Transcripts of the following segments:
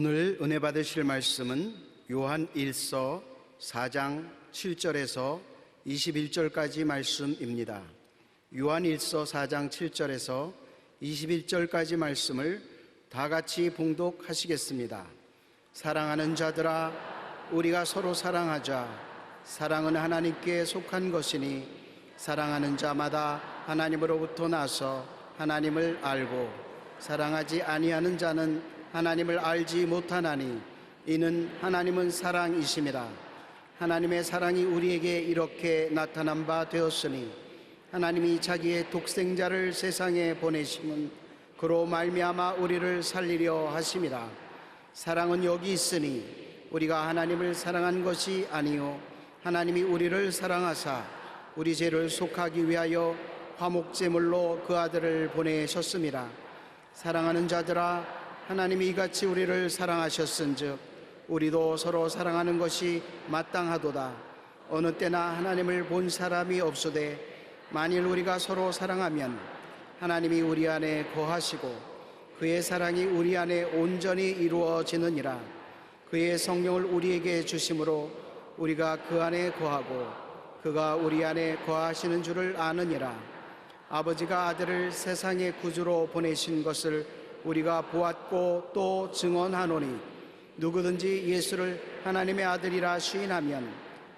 오늘 은혜 받으실 말씀은 요한 1서 4장 7절에서 21절까지 말씀입니다. 요한 1서 4장 7절에서 21절까지 말씀을 다 같이 봉독하시겠습니다. 사랑하는 자들아, 우리가 서로 사랑하자. 사랑은 하나님께 속한 것이니 사랑하는 자마다 하나님으로부터 나서 하나님을 알고 사랑하지 아니하는 자는 하나님을 알지 못하나니 이는 하나님은 사랑이심이라. 하나님의 사랑이 우리에게 이렇게 나타난 바 되었으니 하나님이 자기의 독생자를 세상에 보내심은 그로 말미암아 우리를 살리려 하심이라. 사랑은 여기 있으니 우리가 하나님을 사랑한 것이 아니요 하나님이 우리를 사랑하사 우리 죄를 속하기 위하여 화목제물로 그 아들을 보내셨음이라. 사랑하는 자들아, 하나님이 이같이 우리를 사랑하셨은즉 우리도 서로 사랑하는 것이 마땅하도다. 어느 때나 하나님을 본 사람이 없으되 만일 우리가 서로 사랑하면 하나님이 우리 안에 거하시고 그의 사랑이 우리 안에 온전히 이루어지느니라. 그의 성령을 우리에게 주심으로 우리가 그 안에 거하고 그가 우리 안에 거하시는 줄을 아느니라. 아버지가 아들을 세상의 구주로 보내신 것을 우리가 보았고 또 증언하노니 누구든지 예수를 하나님의 아들이라 시인하면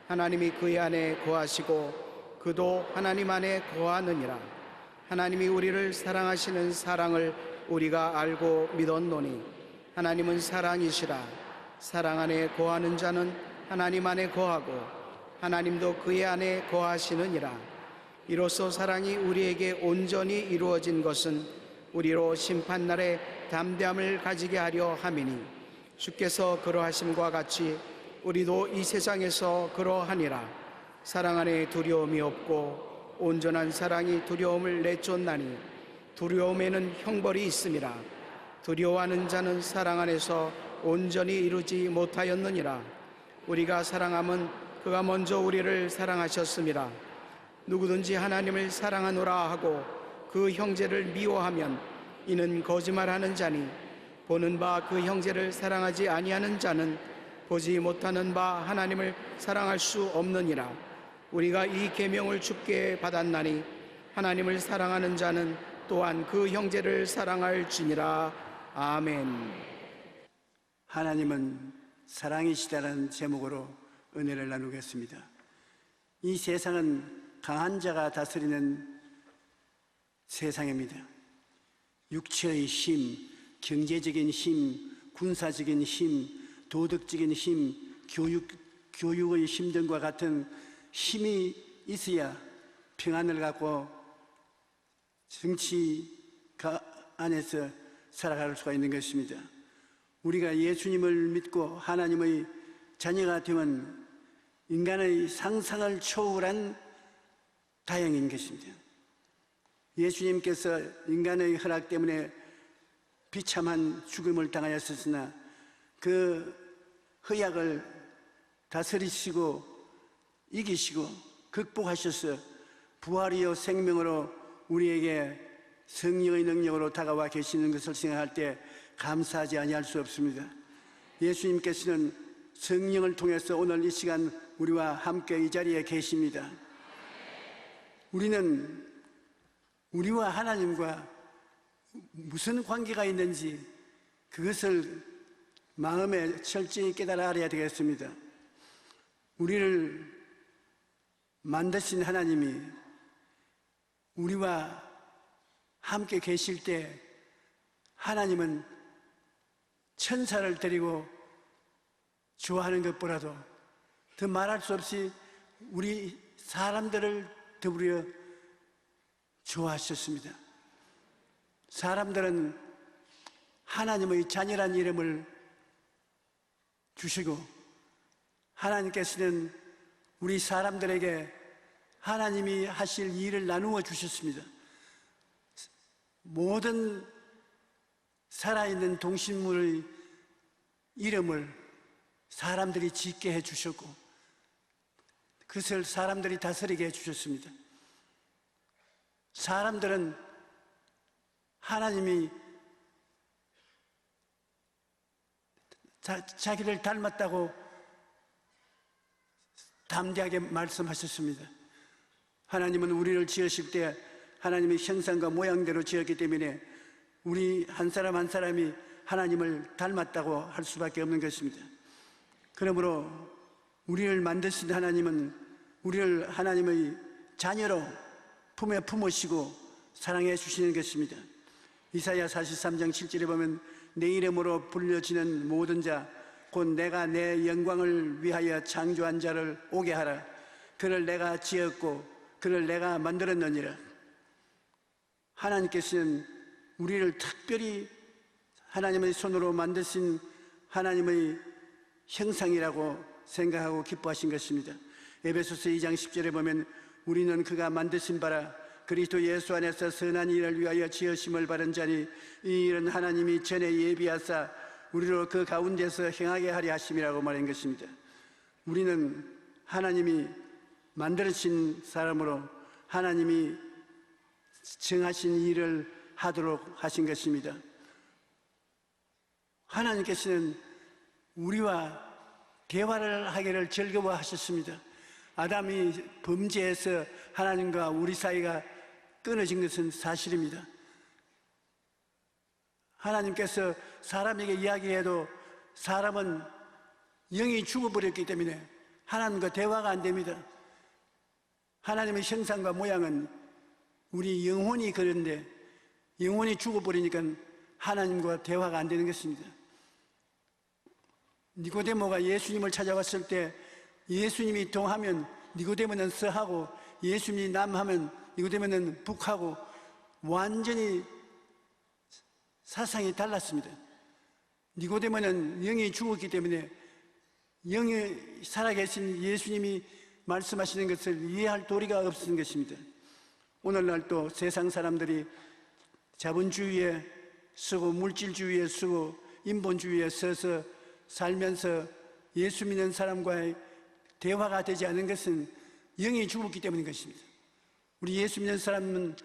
하나님이 그의 안에 거하시고 그도 하나님 안에 거하느니라. 하나님이 우리를 사랑하시는 사랑을 우리가 알고 믿었노니 하나님은 사랑이시라. 사랑 안에 거하는 자는 하나님 안에 거하고 하나님도 그의 안에 거하시느니라. 이로써 사랑이 우리에게 온전히 이루어진 것은 우리로 심판날에 담대함을 가지게 하려 함이니 주께서 그러하심과 같이 우리도 이 세상에서 그러하니라. 사랑 안에 두려움이 없고 온전한 사랑이 두려움을 내쫓나니 두려움에는 형벌이 있음이라. 두려워하는 자는 사랑 안에서 온전히 이루지 못하였느니라. 우리가 사랑함은 그가 먼저 우리를 사랑하셨음이라. 누구든지 하나님을 사랑하노라 하고 그 형제를 미워하면 이는 거짓말하는 자니 보는 바 그 형제를 사랑하지 아니하는 자는 보지 못하는 바 하나님을 사랑할 수 없느니라. 우리가 이 계명을 주께 받았나니 하나님을 사랑하는 자는 또한 그 형제를 사랑할지니라. 아멘. 하나님은 사랑이시다라는 제목으로 은혜를 나누겠습니다. 이 세상은 강한 자가 다스리는 세상입니다. 육체의 힘, 경제적인 힘, 군사적인 힘, 도덕적인 힘, 교육의 힘 등과 같은 힘이 있어야 평안을 갖고 정치가 안에서 살아갈 수가 있는 것입니다. 우리가 예수님을 믿고 하나님의 자녀가 되면 인간의 상상을 초월한 다행인 것입니다. 예수님께서 인간의 허락 때문에 비참한 죽음을 당하였으나 그 허약을 다스리시고 이기시고 극복하셔서 부활이요 생명으로 우리에게 성령의 능력으로 다가와 계시는 것을 생각할 때 감사하지 아니할 수 없습니다. 예수님께서는 성령을 통해서 오늘 이 시간 우리와 함께 이 자리에 계십니다. 우리는 우리와 하나님과 무슨 관계가 있는지 그것을 마음에 철저히 깨달아 알아야 되겠습니다. 우리를 만드신 하나님이 우리와 함께 계실 때 하나님은 천사를 데리고 좋아하는 것보다도 더 말할 수 없이 우리 사람들을 더불어 좋아하셨습니다. 사람들은 하나님의 자녀란 이름을 주시고 하나님께서는 우리 사람들에게 하나님이 하실 일을 나누어 주셨습니다. 모든 살아있는 동식물의 이름을 사람들이 짓게 해주셨고 그것을 사람들이 다스리게 해주셨습니다. 사람들은 하나님이 자기를 닮았다고 담대하게 말씀하셨습니다. 하나님은 우리를 지으실 때 하나님의 형상과 모양대로 지었기 때문에 우리 한 사람 한 사람이 하나님을 닮았다고 할 수밖에 없는 것입니다. 그러므로 우리를 만드신 하나님은 우리를 하나님의 자녀로 품에 품으시고 사랑해 주시는 것입니다. 이사야 43장 7절에 보면 내 이름으로 불려지는 모든 자 곧 내가 내 영광을 위하여 창조한 자를 오게 하라. 그를 내가 지었고 그를 내가 만들었느니라. 하나님께서는 우리를 특별히 하나님의 손으로 만드신 하나님의 형상이라고 생각하고 기뻐하신 것입니다. 에베소서 2장 10절에 보면 우리는 그가 만드신 바라 그리스도 예수 안에서 선한 일을 위하여 지으심을 받은 자니 이 일은 하나님이 전에 예비하사 우리로 그 가운데서 행하게 하려 하심이라고 말한 것입니다. 우리는 하나님이 만들어진 사람으로 하나님이 정하신 일을 하도록 하신 것입니다. 하나님께서는 우리와 대화를 하기를 즐거워하셨습니다. 아담이 범죄해서 하나님과 우리 사이가 끊어진 것은 사실입니다. 하나님께서 사람에게 이야기해도 사람은 영이 죽어버렸기 때문에 하나님과 대화가 안 됩니다. 하나님의 형상과 모양은 우리 영혼이 그런데 영혼이 죽어버리니까 하나님과 대화가 안 되는 것입니다. 니고데모가 예수님을 찾아왔을 때 예수님이 동하면 니고데모는 서하고 예수님이 남하면 니고데모는 북하고 완전히 사상이 달랐습니다. 니고데모는 영이 죽었기 때문에 영이 살아계신 예수님이 말씀하시는 것을 이해할 도리가 없는 것입니다. 오늘날 또 세상 사람들이 자본주의에 쓰고 물질주의에 쓰고 인본주의에 서서 살면서 예수 믿는 사람과의 대화가 되지 않은 것은 영이 죽었기 때문인 것입니다. 우리 예수 믿는 사람은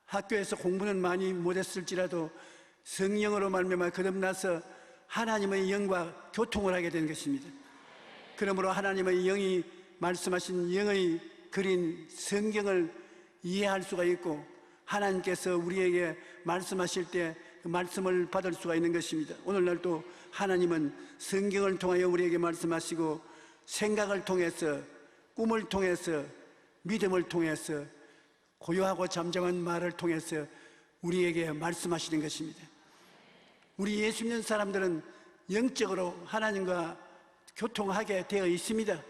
학교에서 공부는 많이 못했을지라도 성령으로 말미암아 거듭나서 하나님의 영과 교통을 하게 되는 것입니다. 그러므로 하나님의 영이 말씀하신 영의 그린 성경을 이해할 수가 있고 하나님께서 우리에게 말씀하실 때 그 말씀을 받을 수가 있는 것입니다. 오늘날도 하나님은 성경을 통하여 우리에게 말씀하시고 생각을 통해서 꿈을 통해서 믿음을 통해서 고요하고 잠잠한 말을 통해서 우리에게 말씀하시는 것입니다. 우리 예수 믿는 사람들은 영적으로 하나님과 교통하게 되어 있습니다.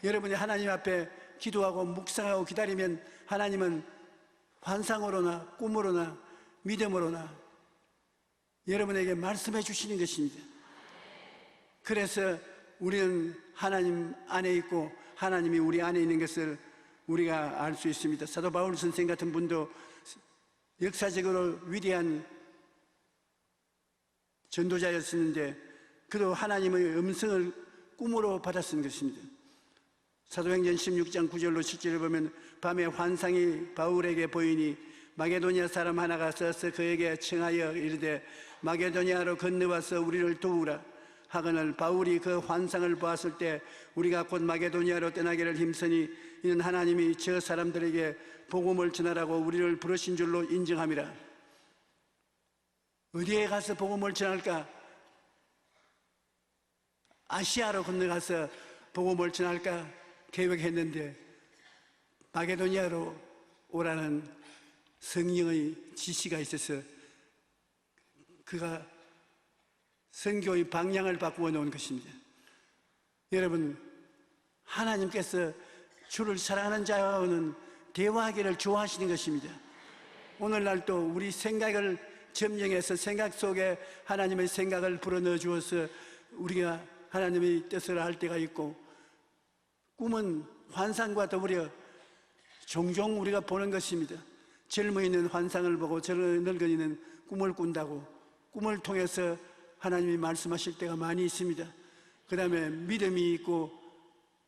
여러분이 하나님 앞에 기도하고 묵상하고 기다리면 하나님은 환상으로나 꿈으로나 믿음으로나 여러분에게 말씀해 주시는 것입니다. 그래서 우리는 하나님 안에 있고 하나님이 우리 안에 있는 것을 우리가 알 수 있습니다. 사도 바울 선생 같은 분도 역사적으로 위대한 전도자였었는데 그도 하나님의 음성을 꿈으로 받았은 것입니다. 사도행전 16장 9절로 10절을 보면 밤에 환상이 바울에게 보이니 마게도니아 사람 하나가 서서 그에게 청하여 이르되 마게도니아로 건너와서 우리를 도우라 하거늘 바울이 그 환상을 보았을 때 우리가 곧 마게도니아로 떠나기를 힘쓰니 이는 하나님이 저 사람들에게 복음을 전하라고 우리를 부르신 줄로 인정함이라. 어디에 가서 복음을 전할까? 아시아로 건너가서 복음을 전할까 계획했는데 마게도니아로 오라는 성령의 지시가 있어서 그가 선교의 방향을 바꾸어 놓은 것입니다. 여러분, 하나님께서 주를 사랑하는 자와는 대화하기를 좋아하시는 것입니다. 오늘날도 우리 생각을 점령해서 생각 속에 하나님의 생각을 불어넣어 주어서 우리가 하나님의 뜻을 알 때가 있고 꿈은 환상과 더불어 종종 우리가 보는 것입니다. 젊은이는 환상을 보고 늙은이는 꿈을 꾼다고 꿈을 통해서 하나님이 말씀하실 때가 많이 있습니다. 그 다음에 믿음이 있고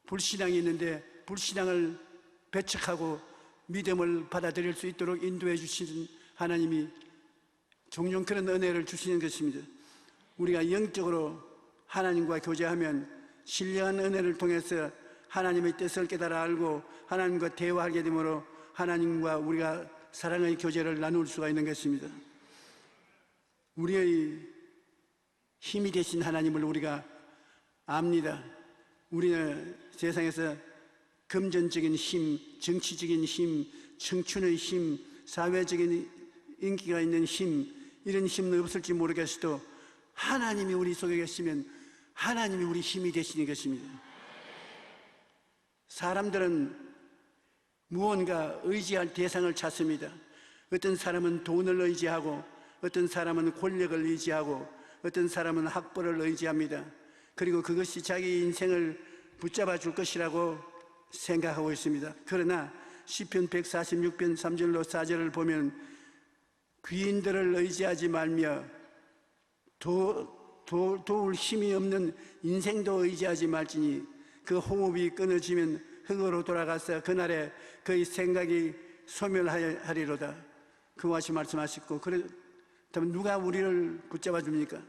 불신앙이 있는데 불신앙을 배척하고 믿음을 받아들일 수 있도록 인도해 주시는 하나님이 종종 그런 은혜를 주시는 것입니다. 우리가 영적으로 하나님과 교제하면 신령한 은혜를 통해서 하나님의 뜻을 깨달아 알고 하나님과 대화하게 되므로 하나님과 우리가 사랑의 교제를 나눌 수가 있는 것입니다. 우리의 힘이 되신 하나님을 우리가 압니다. 우리는 세상에서 금전적인 힘, 정치적인 힘, 청춘의 힘, 사회적인 인기가 있는 힘, 이런 힘은 없을지 모르겠어도 하나님이 우리 속에 계시면 하나님이 우리 힘이 되시는 것입니다. 사람들은 무언가 의지할 대상을 찾습니다. 어떤 사람은 돈을 의지하고, 어떤 사람은 권력을 의지하고, 어떤 사람은 학벌을 의지합니다. 그리고 그것이 자기 인생을 붙잡아 줄 것이라고 생각하고 있습니다. 그러나 시편 146편 3절로 4절을 보면 귀인들을 의지하지 말며 도울 힘이 없는 인생도 의지하지 말지니 그 호흡이 끊어지면 흙으로 돌아가서 그날에 그의 생각이 소멸하리로다. 그와 같이 말씀하셨고, 그렇다면 누가 우리를 붙잡아 줍니까?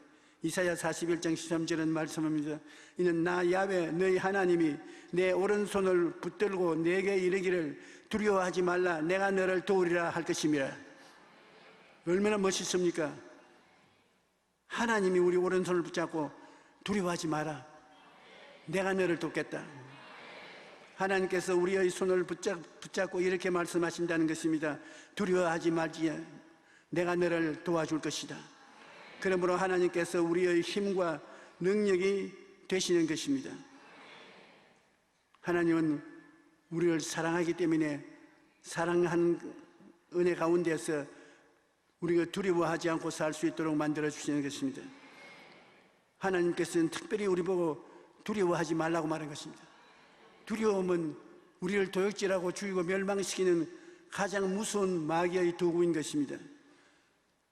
이사야 41장 13절은 말씀합니다. 이는 나 야훼 너희 하나님이 내 오른손을 붙들고 내게 이르기를 두려워하지 말라, 내가 너를 도우리라 할 것임이라. 얼마나 멋있습니까? 하나님이 우리 오른손을 붙잡고 두려워하지 마라, 내가 너를 돕겠다. 하나님께서 우리의 손을 붙잡고 이렇게 말씀하신다는 것입니다. 두려워하지 말지, 내가 너를 도와줄 것이다. 그러므로 하나님께서 우리의 힘과 능력이 되시는 것입니다. 하나님은 우리를 사랑하기 때문에 사랑하는 은혜 가운데서 우리가 두려워하지 않고 살 수 있도록 만들어 주시는 것입니다. 하나님께서는 특별히 우리 보고 두려워하지 말라고 말한 것입니다. 두려움은 우리를 도역질하고 죽이고 멸망시키는 가장 무서운 마귀의 도구인 것입니다.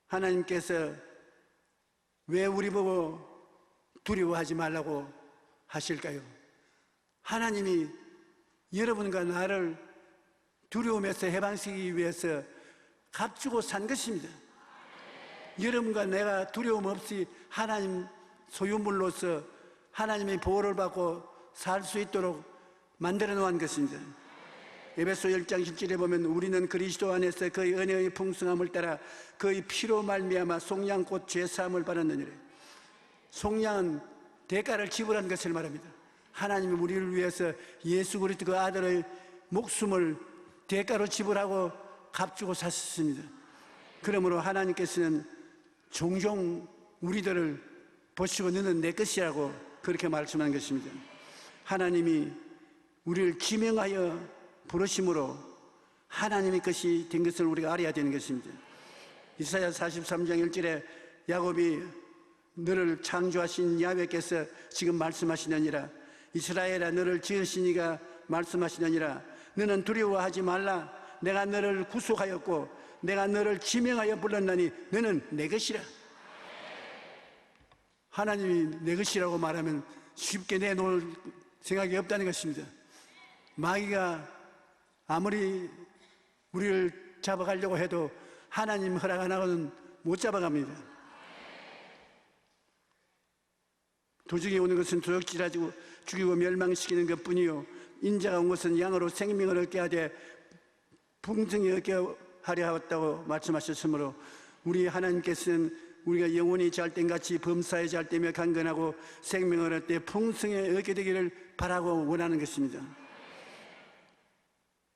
하나님께서 왜 우리 보고 두려워하지 말라고 하실까요? 하나님이 여러분과 나를 두려움에서 해방시키기 위해서 값주고 산 것입니다. 여러분과 내가 두려움 없이 하나님 소유물로서 하나님의 보호를 받고 살 수 있도록 만들어 놓은 것입니다. 에베소 1장 17절에 보면 우리는 그리스도 안에서 그의 은혜의 풍성함을 따라 그의 피로 말미암아 속량곧 죄사함을 받았느니라. 속량은 대가를 지불한 것을 말합니다. 하나님이 우리를 위해서 예수 그리스도 그 아들의 목숨을 대가로 지불하고 값주고 사셨습니다. 그러므로 하나님께서는 종종 우리들을 보시고 너는 내 것이라고 그렇게 말씀한 것입니다. 하나님이 우리를 지명하여 부르심으로 하나님의 것이 된 것을 우리가 알아야 되는 것입니다. 이사야 43장 1절에 야곱이 너를 창조하신 야훼께서 지금 말씀하시느니라. 이스라엘아 너를 지으신 이가 말씀하시느니라. 너는 두려워하지 말라. 내가 너를 구속하였고 내가 너를 지명하여 불렀나니 너는 내 것이라. 하나님이 내 것이라고 말하면 쉽게 내놓을 생각이 없다는 것입니다. 마귀가 아무리 우리를 잡아가려고 해도 하나님 허락 안 하고는 못 잡아갑니다. 도적이 오는 것은 도적질하고 죽이고 멸망시키는 것뿐이요 인자가 온 것은 양으로 생명을 얻게 하되 풍성히 얻게 하려 하였다고 말씀하셨으므로 우리 하나님께서는 우리가 영혼이 잘된같이 범사에 잘되며 강건하고 생명을 얻을 때 풍성히 얻게 되기를 바라고 원하는 것입니다.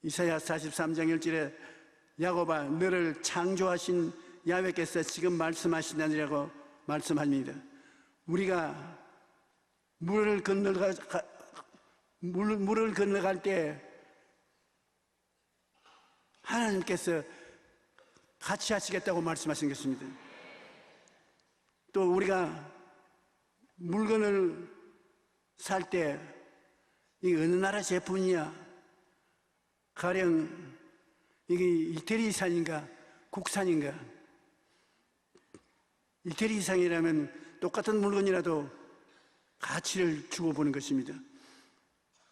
이사야 43장 1절에 야곱아 너를 창조하신 야훼께서 지금 말씀하시느니라고 말씀합니다. 우리가 물을 건너갈 때 하나님께서 같이 하시겠다고 말씀하신 것입니다. 또 우리가 물건을 살 때 이게 어느 나라 제품이냐, 가령 이게 이태리산인가 국산인가. 이태리산이라면 똑같은 물건이라도 가치를 주고 보는 것입니다.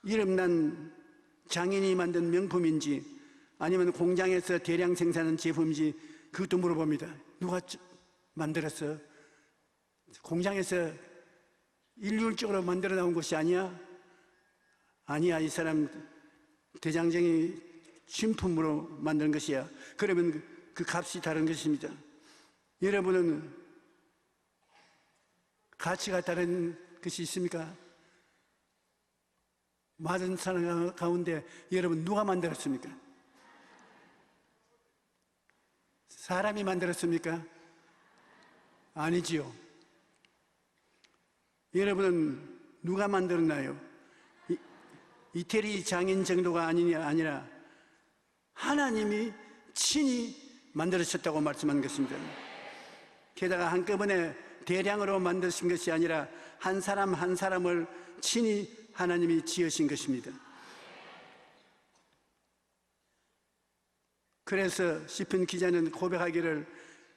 이름난 장인이 만든 명품인지 아니면 공장에서 대량 생산한 제품인지 그것도 물어봅니다. 누가 만들었어? 공장에서 일률적으로 만들어 나온 것이 아니야? 아니야, 이 사람 대장정이 신품으로 만든 것이야. 그러면 그 값이 다른 것입니다. 여러분은 가치가 다른 것이 있습니까? 많은 사람 가운데 여러분 누가 만들었습니까? 사람이 만들었습니까? 아니지요. 여러분은 누가 만들었나요? 이태리 장인 정도가 아니라 하나님이 친히 만들으셨다고 말씀한 것입니다. 게다가 한꺼번에 대량으로 만드신 것이 아니라 한 사람 한 사람을 친히 하나님이 지으신 것입니다. 그래서 시편 기자는 고백하기를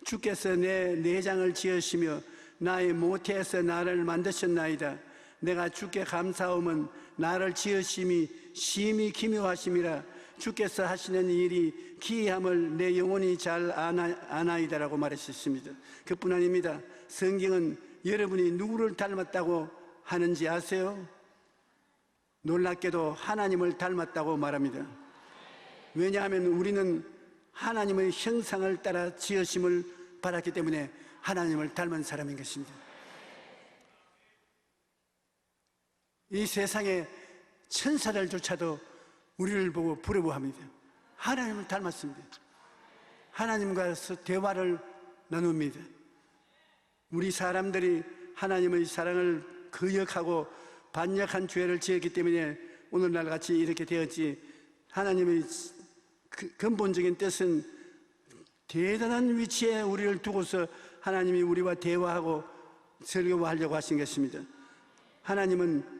주께서 내 내장을 지으시며 나의 모태에서 나를 만드셨나이다. 내가 주께 감사함은 나를 지으심이 심히 기묘하심이라. 주께서 하시는 일이 기이함을 내 영혼이 잘 아나이다라고 말하셨습니다. 그뿐 아닙니다. 성경은 여러분이 누구를 닮았다고 하는지 아세요? 놀랍게도 하나님을 닮았다고 말합니다. 왜냐하면 우리는 하나님의 형상을 따라 지으심을 받았기 때문에 하나님을 닮은 사람인 것입니다. 이 세상의 천사들조차도 우리를 보고 부러워합니다. 하나님을 닮았습니다. 하나님과 대화를 나눕니다. 우리 사람들이 하나님의 사랑을 거역하고 반역한 죄를 지었기 때문에 오늘날 같이 이렇게 되었지, 하나님의 근본적인 뜻은 대단한 위치에 우리를 두고서 하나님이 우리와 대화하고 설교하려고 하신 것입니다. 하나님은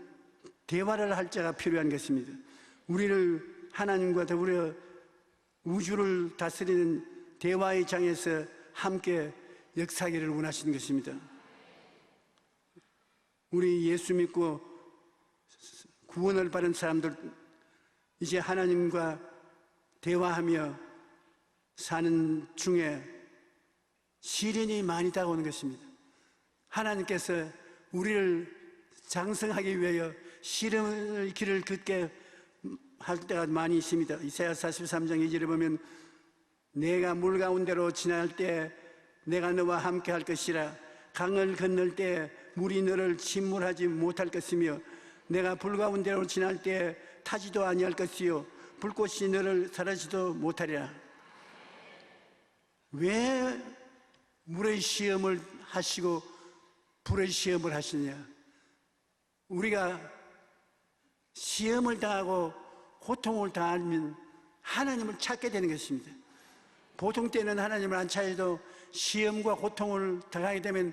대화를 할 자가 필요한 것입니다. 우리를 하나님과 더불어 우주를 다스리는 대화의 장에서 함께 역사하기를 원하시는 것입니다. 우리 예수 믿고 구원을 받은 사람들, 이제 하나님과 대화하며 사는 중에 시련이 많이 다가오는 것입니다. 하나님께서 우리를 장성하기 위하여 시련의 길을 걷게 할 때가 많이 있습니다. 이사야 43장 2절에 보면 내가 물 가운데로 지날 때 내가 너와 함께 할 것이라. 강을 건널 때 물이 너를 침몰하지 못할 것이며 내가 불 가운데로 지날 때 타지도 아니할 것이요 불꽃이 너를 사라지도 못하리라. 왜 물의 시험을 하시고 불의 시험을 하시느냐? 우리가 시험을 당하고 고통을 당하면 하나님을 찾게 되는 것입니다. 보통 때는 하나님을 안 찾아도 시험과 고통을 당하게 되면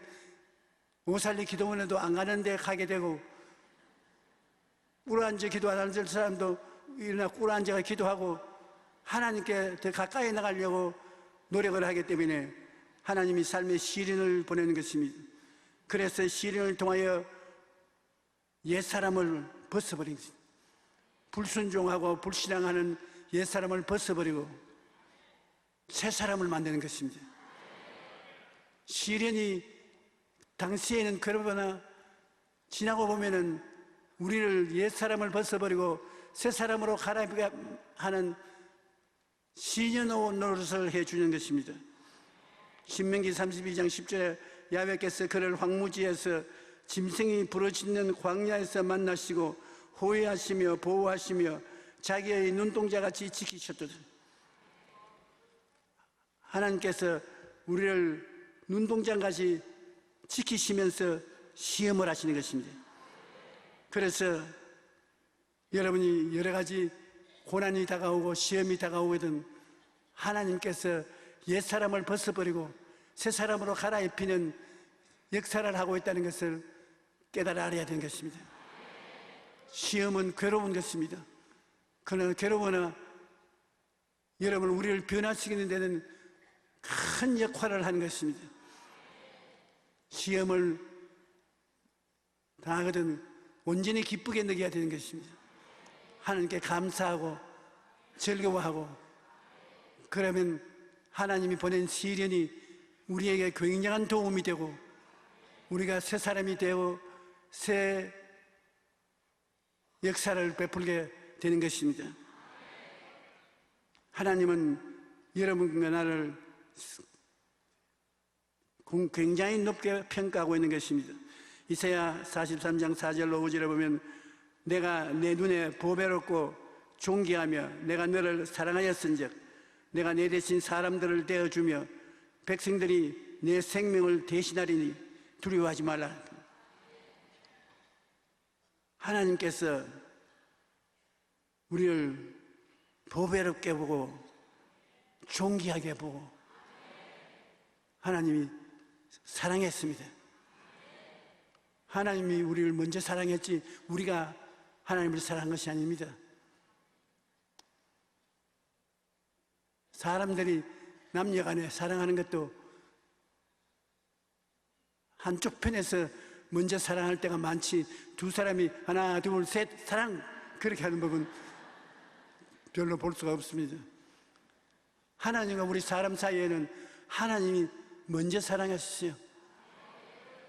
오살리 기도원에도 안 가는데 가게 되고, 꿇어앉아 기도 안 하는 사람도 일어나 꿇어앉아 기도하고 하나님께 더 가까이 나가려고 노력을 하기 때문에 하나님이 삶의 시련을 보내는 것입니다. 그래서 시련을 통하여 옛사람을 벗어버린 것입니다. 불순종하고 불신앙하는 옛사람을 벗어버리고 새사람을 만드는 것입니다. 시련이 당시에는 그러거나 지나고 보면은 우리를 옛사람을 벗어버리고 새사람으로 갈아입게 하는 시련 노릇을 해주는 것입니다. 신명기 32장 10절에 야훼께서 그를 황무지에서 짐승이 부르짖는 광야에서 만나시고 호위하시며 보호하시며 자기의 눈동자같이 지키셨도다. 하나님께서 우리를 눈동자같이 지키시면서 시험을 하시는 것입니다. 그래서 여러분이 여러 가지 고난이 다가오고 시험이 다가오거든 하나님께서 옛사람을 벗어버리고 새사람으로 갈아입히는 역사를 하고 있다는 것을 깨달아 알아야 되는 것입니다. 시험은 괴로운 것입니다. 그러나 괴로우나 여러분 우리를 변화시키는 데는 큰 역할을 하는 것입니다. 시험을 당하거든 온전히 기쁘게 느껴야 되는 것입니다. 하나님께 감사하고 즐거워하고, 그러면 하나님이 보낸 시련이 우리에게 굉장한 도움이 되고 우리가 새 사람이 되어 새 역사를 베풀게 되는 것입니다. 하나님은 여러분과 나를 굉장히 높게 평가하고 있는 것입니다. 이사야 43장 4절로 5절에 보면 내가 내 눈에 보배롭고 존귀하며 내가 너를 사랑하였은즉 내가 내 대신 사람들을 대어주며 백성들이 내 생명을 대신하리니 두려워하지 말라. 하나님께서 우리를 보배롭게 보고 존귀하게 보고 하나님이 사랑했습니다. 하나님이 우리를 먼저 사랑했지 우리가 하나님을 사랑한 것이 아닙니다. 사람들이 남녀간에 사랑하는 것도 한쪽 편에서 먼저 사랑할 때가 많지 두 사람이 하나 둘 셋 사랑 그렇게 하는 법은 별로 볼 수가 없습니다. 하나님과 우리 사람 사이에는 하나님이 먼저 사랑하셨어요.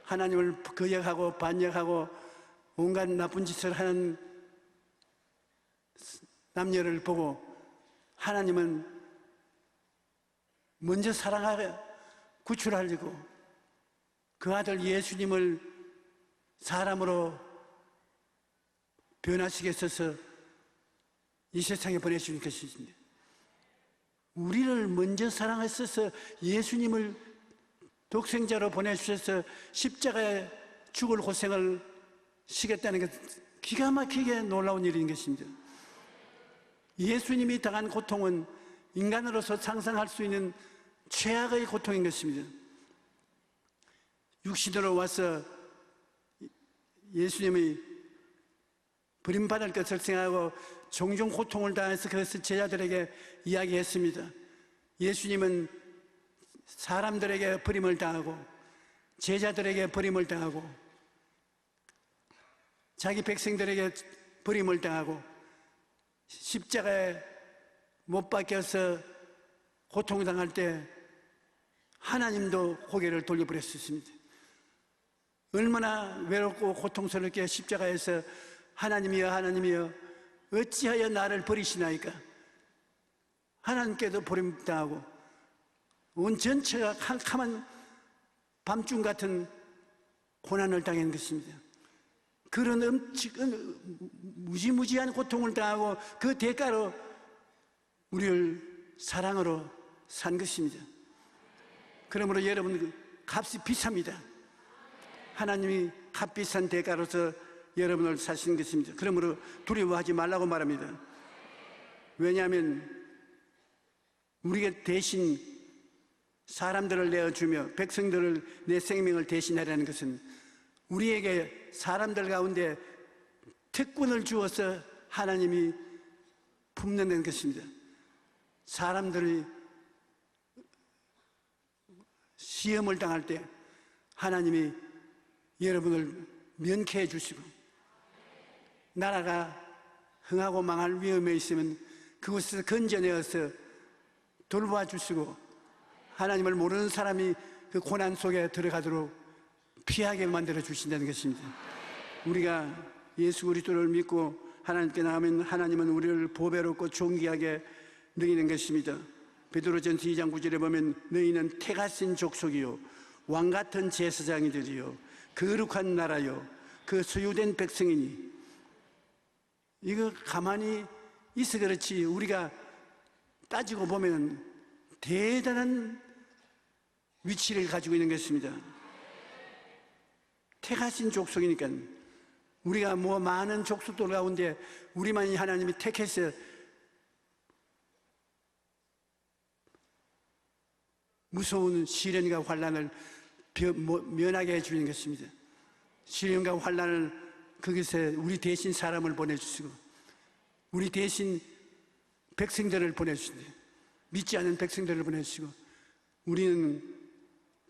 하나님을 거역하고 반역하고 온갖 나쁜 짓을 하는 남녀를 보고 하나님은 먼저 사랑하여 구출하려고 그 아들 예수님을 사람으로 변화시켰어서 이 세상에 보내주신 것이신데 우리를 먼저 사랑하셔서 예수님을 독생자로 보내주셔서 십자가에 죽을 고생을 시켰다는 것 기가 막히게 놀라운 일인 것입니다. 예수님이 당한 고통은 인간으로서 상상할 수 있는 최악의 고통인 것입니다. 육신으로 와서 예수님이 버림받을 것을 생각하고 종종 고통을 당해서 그것을 제자들에게 이야기했습니다. 예수님은 사람들에게 버림을 당하고 제자들에게 버림을 당하고 자기 백성들에게 버림을 당하고 십자가에 못 박혀서 고통당할 때 하나님도 고개를 돌려버렸습니다. 얼마나 외롭고 고통스럽게 십자가에서 하나님이여 하나님이여 어찌하여 나를 버리시나이까. 하나님께도 버림당하고 온 전체가 캄캄한 밤중 같은 고난을 당한 것입니다. 그런 무지무지한 고통을 당하고 그 대가로 우리를 사랑으로 산 것입니다. 그러므로 여러분 값이 비쌉니다. 하나님이 값비싼 대가로서 여러분을 사신 것입니다. 그러므로 두려워하지 말라고 말합니다. 왜냐하면 우리가 대신 사람들을 내어주며 백성들을 내 생명을 대신하라는 것은 우리에게 사람들 가운데 특권을 주어서 하나님이 품는 것입니다. 사람들이 시험을 당할 때 하나님이 여러분을 면케해 주시고 나라가 흥하고 망할 위험에 있으면 그곳에서 건져내어서 돌봐 주시고 하나님을 모르는 사람이 그 고난 속에 들어가도록 피하게 만들어 주신다는 것입니다. 우리가 예수 그리스도를 믿고 하나님께 나가면 하나님은 우리를 보배롭고 존귀하게 여기는 것입니다. 베드로전서 2장 9절에 보면 너희는 택하신 족속이요 왕같은 제사장이들이요 거룩한 나라요 그 소유된 백성이니. 이거 가만히 있어 그렇지 우리가 따지고 보면 대단한 위치를 가지고 있는 것입니다. 택하신 족속이니까 우리가 뭐 많은 족속들 가운데 우리만이 하나님이 택해서 무서운 시련과 환난을 면하게 해주는 것입니다. 시련과 환난을 거기서 우리 대신 사람을 보내주시고 우리 대신 백성들을 보내주신대요. 믿지 않는 백성들을 보내주시고 우리는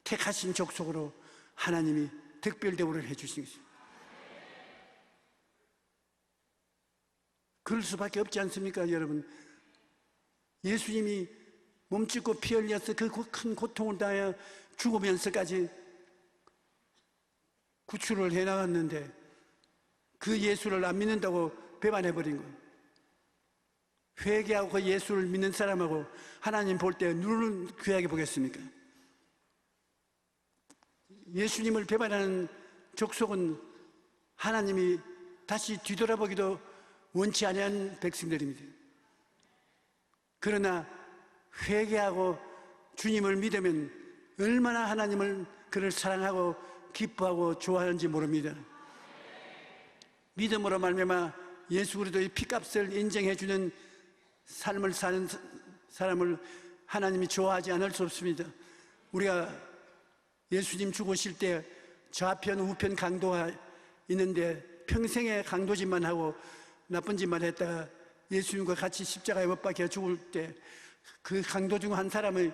택하신 족속으로 하나님이 특별 대우를 해주신 것입니다. 그럴 수밖에 없지 않습니까 여러분? 예수님이 몸짓고 피 흘려서 그 큰 고통을 당하여 죽으면서까지 구출을 해나갔는데 그 예수를 안 믿는다고 배반해버린 거예요. 회개하고 그 예수를 믿는 사람하고 하나님 볼 때 눈을 귀하게 보겠습니까? 예수님을 배반하는 족속은 하나님이 다시 뒤돌아보기도 원치 아니한 백성들입니다. 그러나 회개하고 주님을 믿으면 얼마나 하나님을 그를 사랑하고 기뻐하고 좋아하는지 모릅니다. 믿음으로 말미암아 예수 그리스도의 피값을 인정해 주는 삶을 사는 사람을 하나님이 좋아하지 않을 수 없습니다. 우리가 예수님 죽으실 때 좌편 우편 강도가 있는데 평생에 강도짓만 하고 나쁜 짓만 했다가 예수님과 같이 십자가에 못 박혀 죽을 때 그 강도 중 한 사람을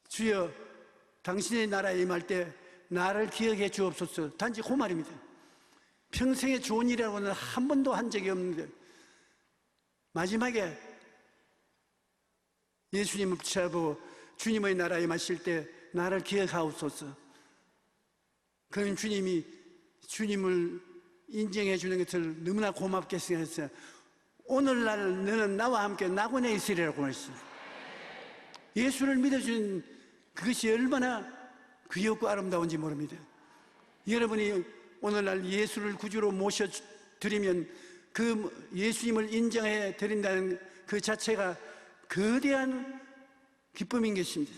주여 당신의 나라에 임할 때 나를 기억해 주옵소서, 단지 그 말입니다. 평생에 좋은 일이라고는 한 번도 한 적이 없는데 마지막에 예수님을 붙잡고 주님의 나라에 임하실 때 나를 기억하옵소서. 그럼 주님이 주님을 인정해 주는 것을 너무나 고맙게 생각했어요. 오늘날 너는 나와 함께 낙원에 있으리라고 했어요. 예수를 믿어주는 그것이 얼마나 귀엽고 아름다운지 모릅니다. 여러분이 오늘날 예수를 구주로 모셔드리면 그 예수님을 인정해 드린다는 그 자체가 거대한 기쁨인 것입니다.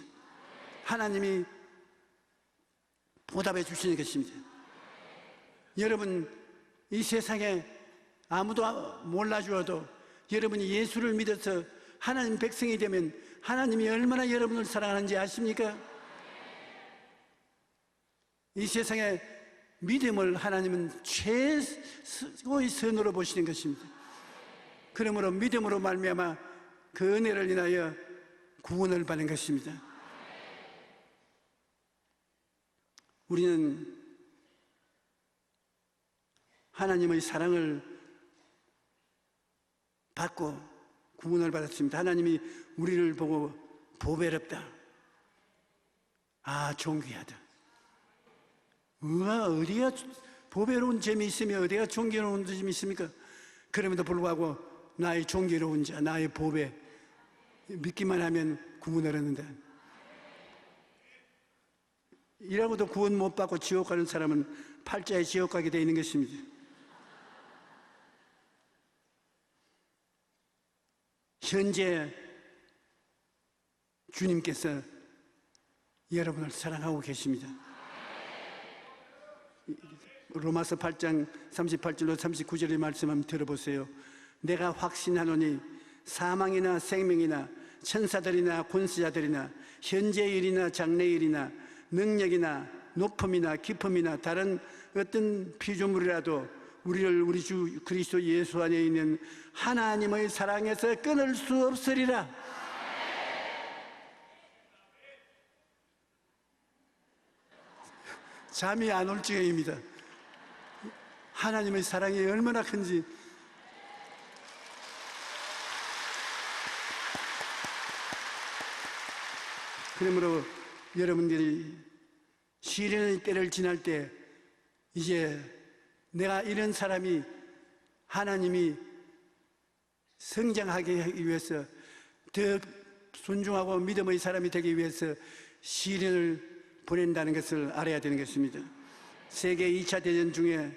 하나님이 보답해 주시는 것입니다. 여러분, 이 세상에 아무도 몰라주어도 여러분이 예수를 믿어서 하나님 백성이 되면 하나님이 얼마나 여러분을 사랑하는지 아십니까? 이 세상에 믿음을 하나님은 최고의 선으로 보시는 것입니다. 그러므로 믿음으로 말미암아 그 은혜를 인하여 구원을 받는 것입니다. 우리는 하나님의 사랑을 받고 구원을 받았습니다. 하나님이 우리를 보고 보배롭다, 아 존귀하다, 어디가 보배로운 점이 있으며 어디가 존귀로운 점이 있습니까? 그럼에도 불구하고 나의 존귀로운 자, 나의 보배 믿기만 하면 구원을 얻는다. 이라고도 구원 못 받고 지옥 가는 사람은 팔자에 지옥 가게 되어 있는 것입니다. 현재 주님께서 여러분을 사랑하고 계십니다. 로마서 8장 38절로 39절의 말씀 한번 들어보세요. 내가 확신하노니 사망이나 생명이나 천사들이나 권세자들이나 현재 일이나 장래 일이나 능력이나 높음이나 깊음이나 다른 어떤 피조물이라도 우리를 우리 주 그리스도 예수 안에 있는 하나님의 사랑에서 끊을 수 없으리라. 잠이 안 올 지경입니다. 하나님의 사랑이 얼마나 큰지. 그러므로 여러분들이 시련의 때를 지날 때 이제 내가 이런 사람이 하나님이 성장하게 하기 위해서 더 순종하고 믿음의 사람이 되기 위해서 시련을 보낸다는 것을 알아야 되는 것입니다. 세계 2차 대전 중에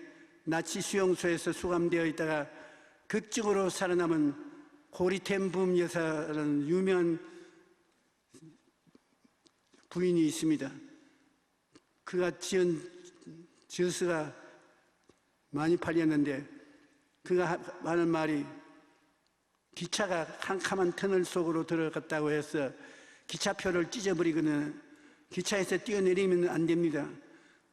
나치 수용소에서 수감되어 있다가 극적으로 살아남은 고리텐붐 여사라는 유명한 부인이 있습니다. 그가 지은 저서가 많이 팔렸는데 그가 하는 말이 기차가 캄캄한 터널 속으로 들어갔다고 해서 기차표를 찢어버리거나 기차에서 뛰어내리면 안 됩니다.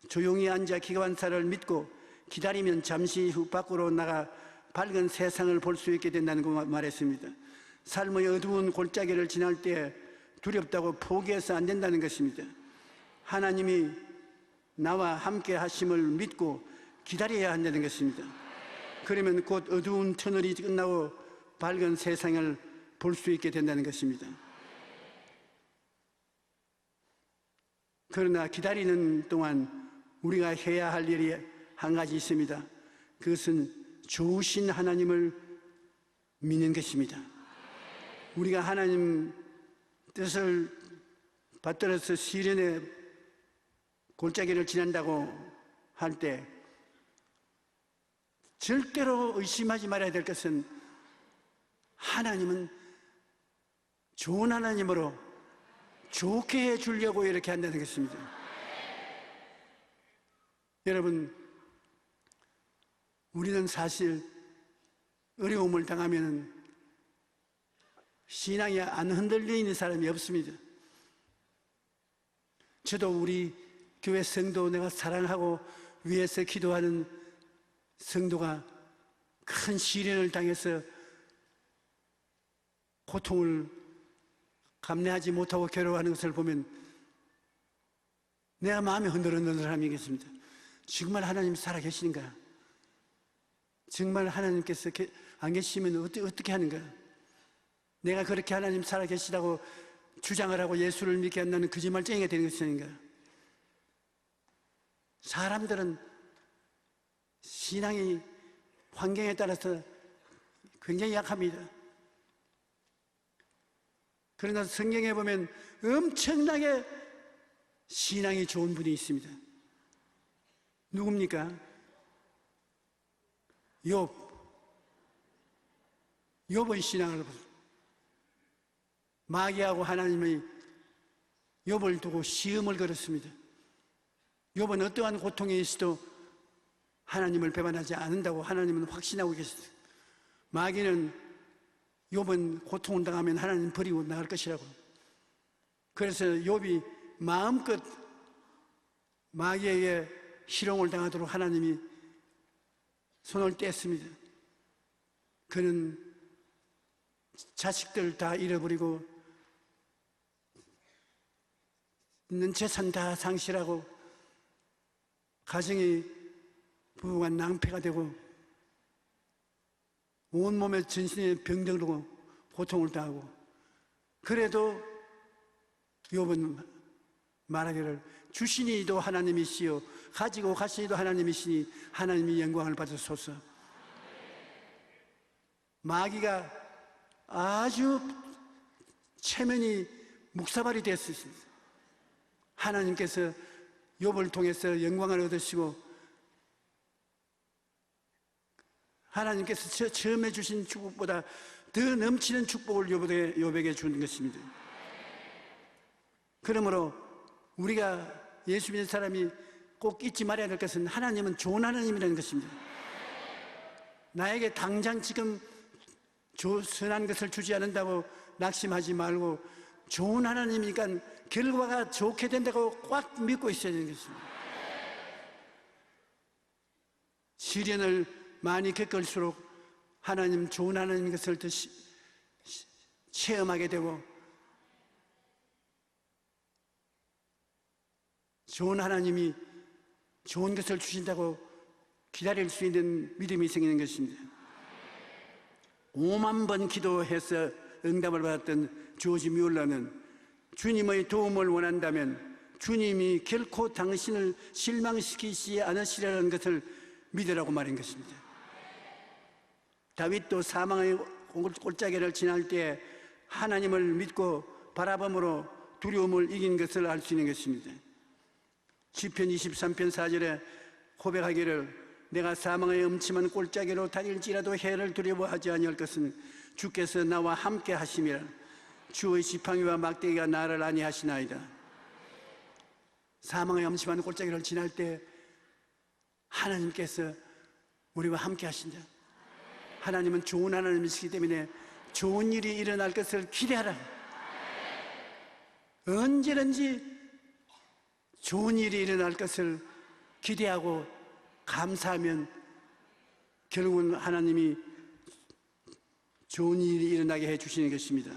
조용히 앉아 기관사를 믿고 기다리면 잠시 후 밖으로 나가 밝은 세상을 볼 수 있게 된다는 거 말했습니다. 삶의 어두운 골짜기를 지날 때 두렵다고 포기해서 안 된다는 것입니다. 하나님이 나와 함께 하심을 믿고 기다려야 한다는 것입니다. 그러면 곧 어두운 터널이 끝나고 밝은 세상을 볼 수 있게 된다는 것입니다. 그러나 기다리는 동안 우리가 해야 할 일이 한 가지 있습니다. 그것은 좋으신 하나님을 믿는 것입니다. 우리가 하나님 뜻을 받들어서 시련의 골짜기를 지난다고 할 때 절대로 의심하지 말아야 될 것은 하나님은 좋은 하나님으로 좋게 해주려고 이렇게 한다는 것입니다. 여러분, 우리는 사실 어려움을 당하면 신앙이 안 흔들려 있는 사람이 없습니다. 저도 우리 교회 성도, 내가 사랑하고 위해서 기도하는 성도가 큰 시련을 당해서 고통을 감내하지 못하고 괴로워하는 것을 보면 내가 마음이 흔들흔들함이겠습니다. 정말 하나님 살아계신가? 정말 하나님께서 안 계시면 어떻게 하는가? 내가 그렇게 하나님 살아계시다고 주장을 하고 예수를 믿게 한다는 거짓말쟁이가 되는 것이 아닌가? 사람들은 신앙이 환경에 따라서 굉장히 약합니다. 그러나 성경에 보면 엄청나게 신앙이 좋은 분이 있습니다. 누굽니까? 욥의 신앙을 보세요. 마귀하고 하나님의 욥을 두고 시험을 걸었습니다. 욥은 어떠한 고통에 있어도 하나님을 배반하지 않는다고 하나님은 확신하고 계셨어요. 마귀는 욥은 고통을 당하면 하나님 버리고 나갈 것이라고. 그래서 욥이 마음껏 마귀에게 희롱을 당하도록 하나님이 손을 뗐습니다. 그는 자식들 다 잃어버리고 있는 재산 다 상실하고 가정이 부부가 낭패가 되고 온몸에 전신에 병들고 고통을 당하고, 그래도 욥은 말하기를 주시니도 하나님이시요 가지고 가시니도 하나님이시니 하나님이 영광을 받으소서. 마귀가 아주 체면이 묵사발이 되었습니다. 하나님께서 욥을 통해서 영광을 얻으시고 하나님께서 처음에 주신 축복보다 더 넘치는 축복을 욥에게 주는 것입니다. 그러므로 우리가 예수 믿는 사람이 꼭 잊지 말아야 될 것은 하나님은 좋은 하나님이라는 것입니다. 나에게 당장 지금 선한 것을 주지 않는다고 낙심하지 말고 좋은 하나님이니까 결과가 좋게 된다고 꽉 믿고 있어야 되는 것입니다. 시련을 많이 겪을수록 하나님, 좋은 하나님 것을 더 체험하게 되고 좋은 하나님이 좋은 것을 주신다고 기다릴 수 있는 믿음이 생기는 것입니다. 5만 번 기도해서 응답을 받았던 조지 뮬러는 주님의 도움을 원한다면 주님이 결코 당신을 실망시키지 않으시려는 것을 믿으라고 말한 것입니다. 다윗도 사망의 골짜기를 지날 때 하나님을 믿고 바라봄으로 두려움을 이긴 것을 알 수 있는 것입니다. 시편 23편 4절에 고백하기를 내가 사망의 음침한 골짜기로 다닐지라도 해를 두려워하지 아니할 것은 주께서 나와 함께 하심이라. 주의 지팡이와 막대기가 나를 안위하시나이다. 사망의 음침한 골짜기를 지날 때 하나님께서 우리와 함께 하신다. 하나님은 좋은 하나님이시기 때문에 좋은 일이 일어날 것을 기대하라. 언제든지 좋은 일이 일어날 것을 기대하고 감사하면 결국은 하나님이 좋은 일이 일어나게 해주시는 것입니다.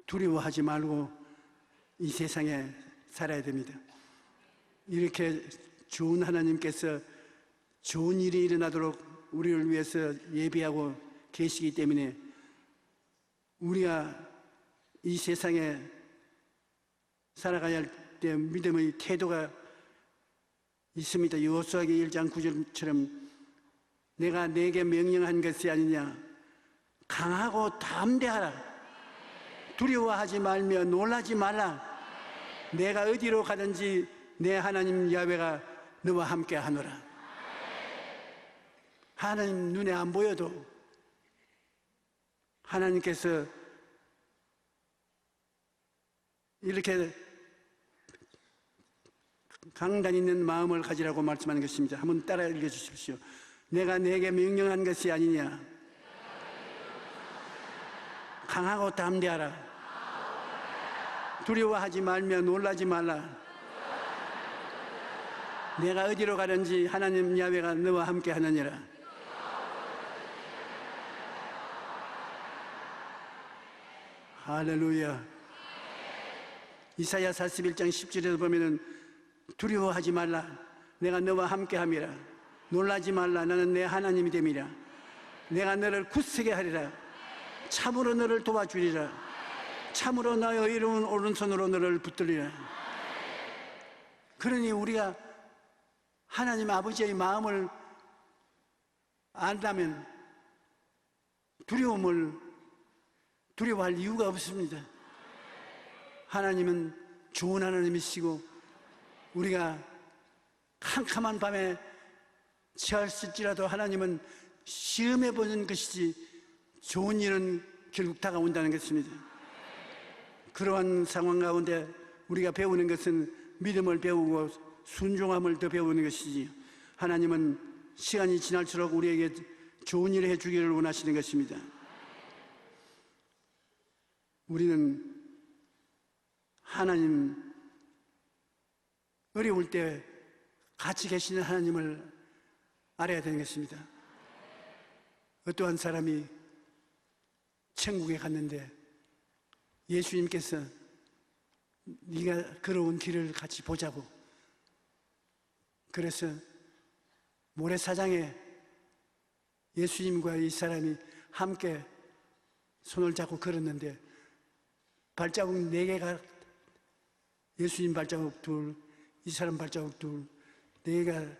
두려워하지 말고 이 세상에 살아야 됩니다. 이렇게 좋은 하나님께서 좋은 일이 일어나도록 우리를 위해서 예비하고 계시기 때문에 우리가 이 세상에 살아가야 할 때 믿음의 태도가 있습니다. 여호수아기 1장 9절처럼 내가 네게 명령한 것이 아니냐, 강하고 담대하라, 두려워하지 말며 놀라지 말라, 내가 어디로 가든지 내 하나님 야훼가 너와 함께 하노라. 하나님 눈에 안 보여도 하나님께서 이렇게 강단 있는 마음을 가지라고 말씀하는 것입니다. 한번 따라 읽어주십시오. 내가 네게 명령한 것이 아니냐, 강하고 담대하라, 두려워하지 말며 놀라지 말라, 내가 어디로 가든지 하나님 야훼가 너와 함께 하느니라. 할렐루야. 이사야 41장 10절에서 보면은 두려워하지 말라, 내가 너와 함께 함이라. 놀라지 말라, 나는 내 하나님이 됨이라. 내가 너를 굳세게 하리라. 참으로 너를 도와주리라. 참으로 나의 의로운 오른손으로 너를 붙들리라. 그러니 우리가 하나님 아버지의 마음을 안다면 두려워할 이유가 없습니다. 하나님은 좋은 하나님이시고 우리가 캄캄한 밤에 처할지라도 하나님은 시험해 보는 것이지 좋은 일은 결국 다가온다는 것입니다. 그러한 상황 가운데 우리가 배우는 것은 믿음을 배우고 순종함을 더 배우는 것이지, 하나님은 시간이 지날수록 우리에게 좋은 일을 해주기를 원하시는 것입니다. 우리는 하나님, 어려울 때 같이 계시는 하나님을 알아야 되는 것입니다. 어떠한 사람이 천국에 갔는데 예수님께서 네가 걸어온 길을 같이 보자고, 그래서 모래사장에 예수님과 이 사람이 함께 손을 잡고 걸었는데 발자국 4개가, 예수님 발자국 둘, 이 사람 발자국 둘, 4개가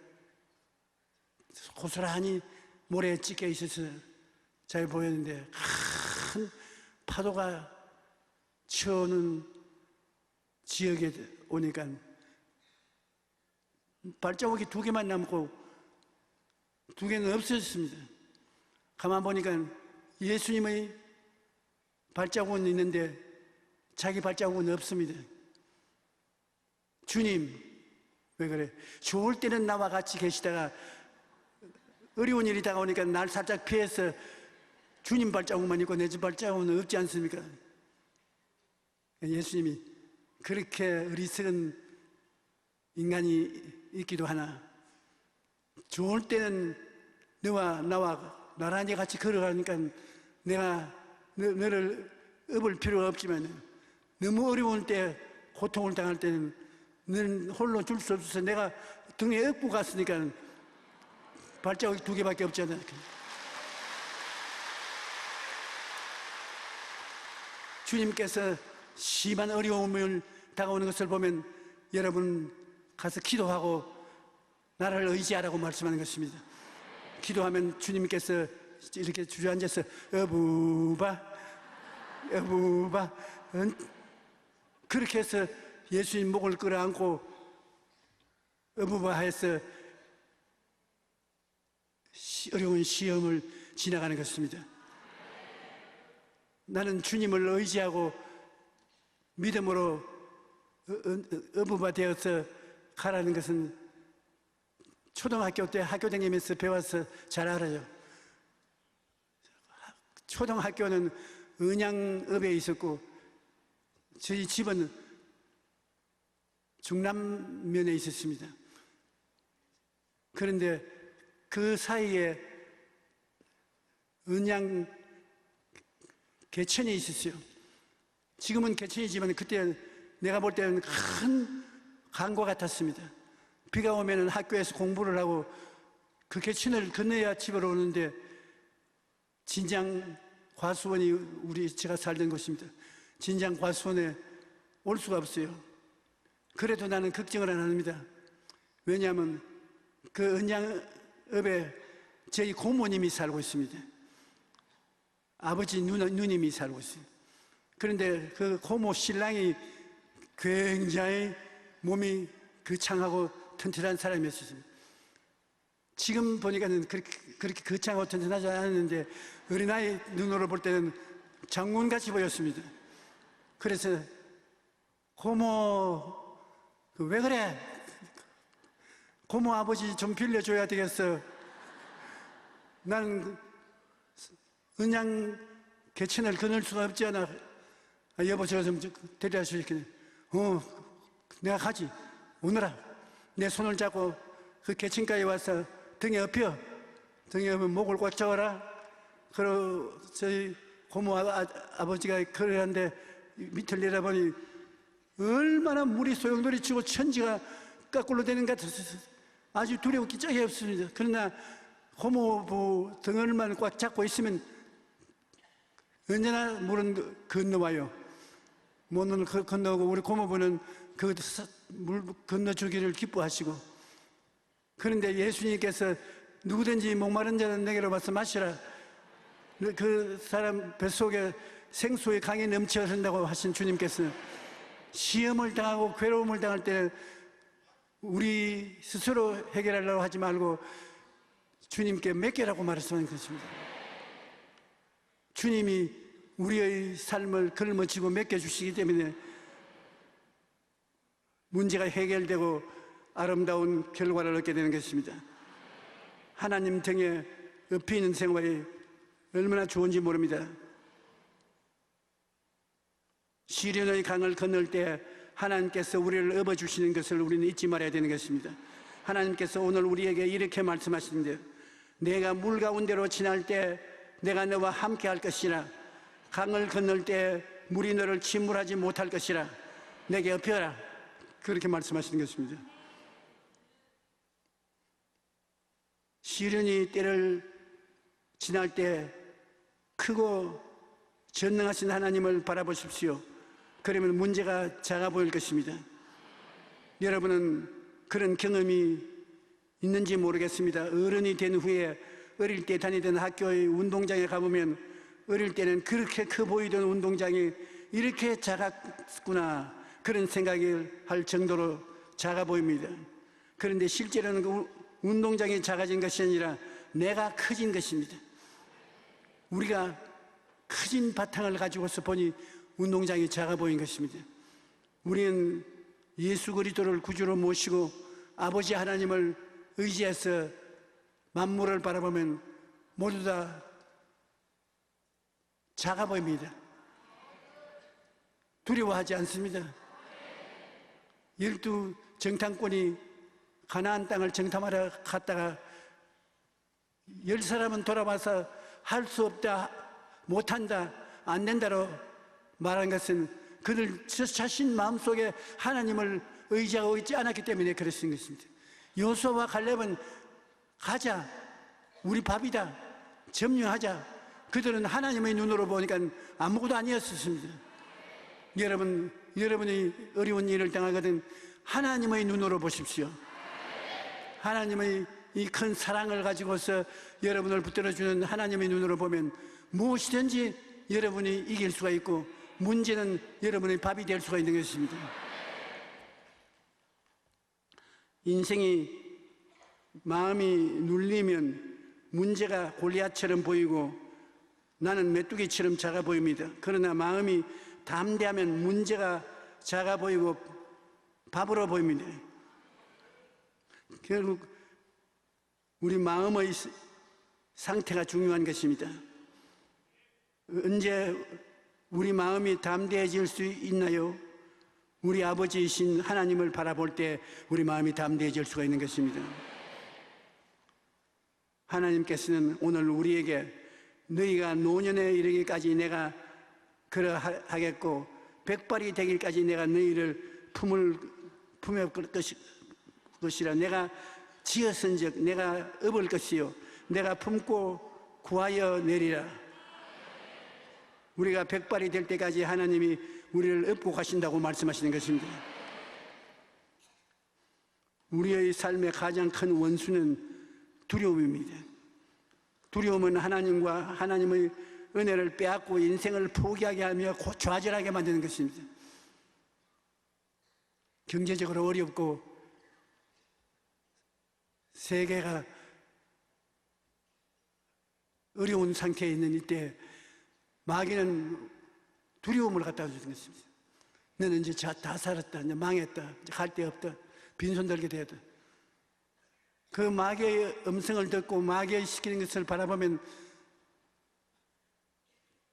고스란히 모래에 찢겨 있어서 잘 보였는데 큰 파도가 쳐오는 지역에 오니까 발자국이 2개만 남고 2개는 없어졌습니다. 가만 보니까 예수님의 발자국은 있는데 자기 발자국은 없습니다. 주님, 왜 그래? 좋을 때는 나와 같이 계시다가 어려운 일이 다가오니까 날 살짝 피해서 주님 발자국만 있고 내 집 발자국은 없지 않습니까? 예수님이 그렇게 어리석은 인간이 있기도 하나, 좋을 때는 너와 나와 나란히 같이 걸어가니까 내가 너를 업을 필요가 없지만 너무 어려울 때, 고통을 당할 때는 너는 홀로 줄 수 없어서 내가 등에 업고 갔으니까 발자국이 2개밖에 없잖아. 주님께서 심한 어려움을 다가오는 것을 보면 여러분 가서 기도하고 나를 의지하라고 말씀하는 것입니다. 기도하면 주님께서 이렇게 주저앉아서 여부바 그렇게 해서 예수님 목을 끌어안고 여부바 해서 어려운 시험을 지나가는 것입니다. 나는 주님을 의지하고 믿음으로 어부바 되어서 가라는 것은 초등학교 때 학교 다니면서 배워서 잘 알아요. 초등학교는 은양읍에 있었고 저희 집은 중남면에 있었습니다. 그런데 그 사이에 은양 개천이 있었어요. 지금은 개천이지만 그때 내가 볼 때는 큰 강과 같았습니다. 비가 오면 학교에서 공부를 하고 그 개천을 건너야 집으로 오는데 진장 과수원이 제가 살던 곳입니다. 진장 과수원에 올 수가 없어요. 그래도 나는 걱정을 안 합니다. 왜냐하면 그 은양읍에 저희 고모님이 살고 있습니다. 아버지 누님이 살고 있어요. 그런데 그 고모 신랑이 굉장히 몸이 거창하고 튼튼한 사람이었습니다. 지금 보니까는 그렇게 거창하고 튼튼하지 않았는데 어린아이 눈으로 볼 때는 장군같이 보였습니다. 그래서 고모 왜 그래? 고모 아버지 좀 빌려줘야 되겠어. 나는 은양 개천을 거늘 수가 없지 않아. 여보 저 좀 데려다 주시겠네. 내가 가지. 오너라. 내 손을 잡고 그 개천가에 와서 등에 업혀. 등에 업으면 목을 꽉 잡아라. 그리고 저희 고모 아버지가 걸어가는데 밑을 내려보니 얼마나 물이 소용돌이 치고 천지가 거꾸로 되는 것 같아서 아주 두려웠기 짝이 없습니다. 그러나 고모부 등을만 꽉 잡고 있으면 언제나 물은 건너와요. 물은 건너오고 우리 고모부는 그 물 건너주기를 기뻐하시고, 그런데 예수님께서 누구든지 목마른 자는 내게로 와서 마시라. 그 사람 뱃속에 생수의 강이 넘쳐 흐른다고 하신 주님께서 시험을 당하고 괴로움을 당할 때 우리 스스로 해결하려고 하지 말고 주님께 맡기라고 말씀하는 것입니다. 주님이 우리의 삶을 걸머쥐고 맡겨주시기 때문에 문제가 해결되고 아름다운 결과를 얻게 되는 것입니다. 하나님 등에 엎여 있는 생활이 얼마나 좋은지 모릅니다. 시련의 강을 건널 때 하나님께서 우리를 업어주시는 것을 우리는 잊지 말아야 되는 것입니다. 하나님께서 오늘 우리에게 이렇게 말씀하시는데, 내가 물 가운데로 지날 때 내가 너와 함께 할 것이라. 강을 건널 때 물이 너를 침몰하지 못할 것이라. 내게 엎여라. 그렇게 말씀하시는 것입니다. 시련이 때를 지날 때 크고 전능하신 하나님을 바라보십시오. 그러면 문제가 작아 보일 것입니다. 여러분은 그런 경험이 있는지 모르겠습니다. 어른이 된 후에 어릴 때 다니던 학교의 운동장에 가보면 어릴 때는 그렇게 커 보이던 운동장이 이렇게 작았구나, 그런 생각을 할 정도로 작아 보입니다. 그런데 실제로는 그 운동장이 작아진 것이 아니라 내가 커진 것입니다. 우리가 커진 바탕을 가지고서 보니 운동장이 작아 보인 것입니다. 우리는 예수 그리스도를 구주로 모시고 아버지 하나님을 의지해서 만물을 바라보면 모두 다 작아 보입니다. 두려워하지 않습니다. 12 정탐꾼이 가나안 땅을 정탐하러 갔다가 10사람은 돌아와서 할 수 없다, 못한다, 안 된다로 말한 것은 그들 자신 마음속에 하나님을 의지하고 있지 않았기 때문에 그랬던 것입니다. 여호수아와 갈렙은 가자, 우리 밥이다, 점령하자. 그들은 하나님의 눈으로 보니까 아무것도 아니었습니다. 여러분이 어려운 일을 당하거든 하나님의 눈으로 보십시오. 하나님의 이 큰 사랑을 가지고서 여러분을 붙들어주는 하나님의 눈으로 보면 무엇이든지 여러분이 이길 수가 있고 문제는 여러분의 밥이 될 수가 있는 것입니다. 인생이 마음이 눌리면 문제가 골리앗처럼 보이고 나는 메뚜기처럼 작아 보입니다. 그러나 마음이 담대하면 문제가 작아 보이고 밥으로 보입니다. 결국 우리 마음의 상태가 중요한 것입니다. 언제 우리 마음이 담대해질 수 있나요? 우리 아버지이신 하나님을 바라볼 때 우리 마음이 담대해질 수가 있는 것입니다. 하나님께서는 오늘 우리에게 너희가 노년에 이르기까지 내가 그러하겠고 백발이 되기까지 내가 너희를 품에 걸 것이라. 내가 지었은즉 내가 업을 것이요 내가 품고 구하여 내리라. 우리가 백발이 될 때까지 하나님이 우리를 업고 가신다고 말씀하시는 것입니다. 우리의 삶의 가장 큰 원수는 두려움입니다. 두려움은 하나님의 은혜를 빼앗고 인생을 포기하게 하며 좌절하게 만드는 것입니다. 경제적으로 어렵고 세계가 어려운 상태에 있는 이때 마귀는 두려움을 갖다 주는 것입니다. 너는 이제 다 살았다, 이제 망했다, 이제 갈 데 없다, 빈손 들게 되었다. 그 마귀의 음성을 듣고 마귀의 시키는 것을 바라보면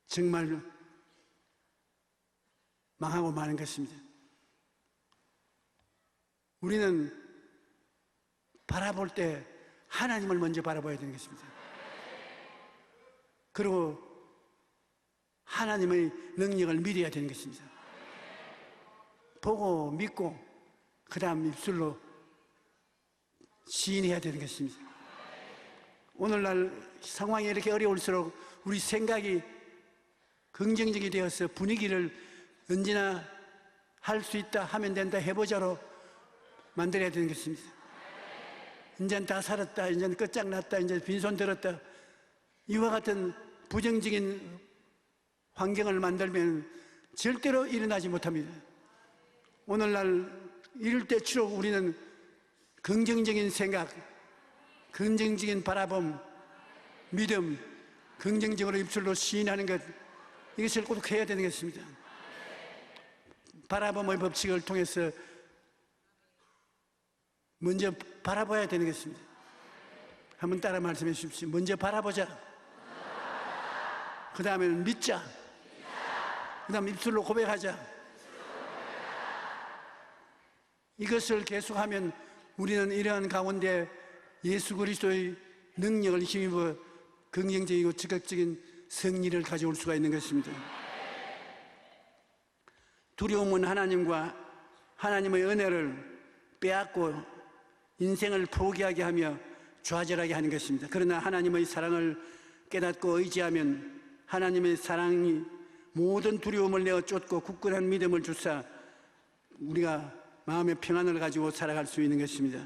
정말 망하고 마는 것입니다. 우리는 바라볼 때 하나님을 먼저 바라봐야 되는 것입니다. 그리고 하나님의 능력을 믿어야 되는 것입니다. 보고 믿고 그 다음 입술로 시인해야 되는 것입니다. 오늘날 상황이 이렇게 어려울수록 우리 생각이 긍정적이 되어서 분위기를 언제나 할 수 있다, 하면 된다, 해보자로 만들어야 되는 것입니다. 이제는 다 살았다, 이제는 끝장났다, 이제 빈손 들었다, 이와 같은 부정적인 환경을 만들면 절대로 일어나지 못합니다. 오늘날 이럴 때일수록 우리는 긍정적인 생각, 긍정적인 바라봄, 믿음, 긍정적으로 입술로 시인하는 것, 이것을 꼭 해야 되는 것입니다. 바라봄의 법칙을 통해서 먼저 바라봐야 되는 것입니다. 한번 따라 말씀해 주십시오. 먼저 바라보자. 그 다음에는 믿자. 그 다음 입술로 고백하자. 이것을 계속하면 우리는 이러한 가운데 예수 그리스도의 능력을 힘입어 긍정적이고 적극적인 승리를 가져올 수가 있는 것입니다. 두려움은 하나님과 하나님의 은혜를 빼앗고 인생을 포기하게 하며 좌절하게 하는 것입니다. 그러나 하나님의 사랑을 깨닫고 의지하면 하나님의 사랑이 모든 두려움을 내어 쫓고 굳건한 믿음을 주사 우리가 마음의 평안을 가지고 살아갈 수 있는 것입니다.